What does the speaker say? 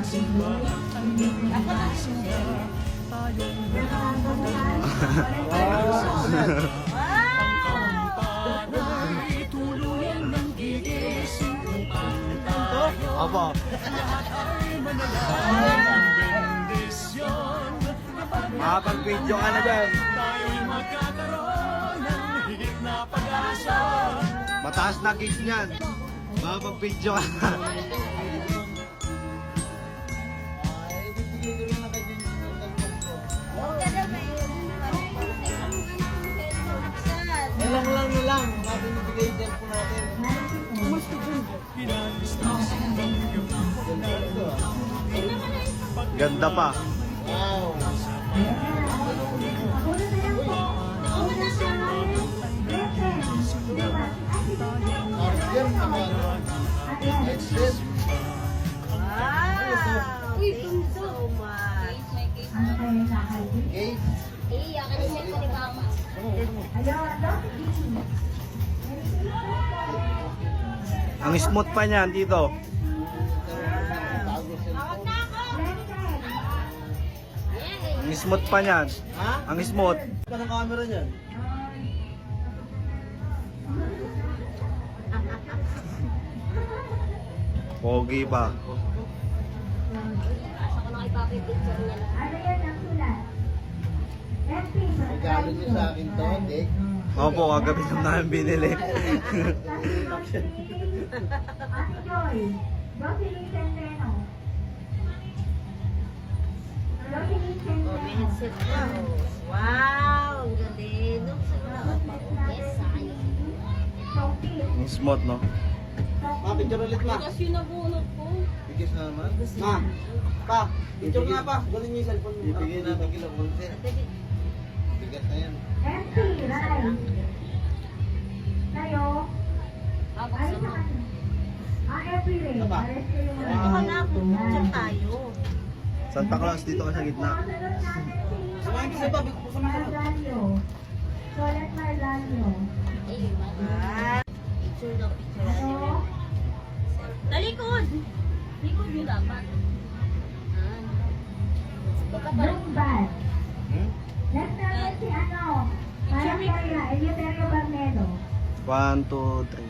Apa? Makapag-video ka na dyan. Mataas na gigs niyan. Makapag-video ka na. Lang na lang. Sabi nibigay din po natin. Ganda pa. Wow. Uy, thank you so much. Okay. Ang smooth pa niyan dito. Ang smooth pa niyan. Ha? Ang smooth. Pa ng camera niyan. Pogi pa. Regalo niyo sa akin to, Dick. Opo, kagabi lang namin binili. Oh, may headset pa. Wow, ang galing. Ang smooth, no? Ma, picture ulit, ma. Kasi nabunot ko. Bigis na naman. Ma, pa, picture nga pa. Galing niyo yung cellphone mo. Bibigyan natin kila Ponce. Bigat na yan. Ito ka na, picture tayo. Santa Claus dito ka sa gitna. Samahin kasi pa, bigyan ko sa mga. Picture daw, picture. Talikod! Likod yung dapat. Baka parang... One, two, three.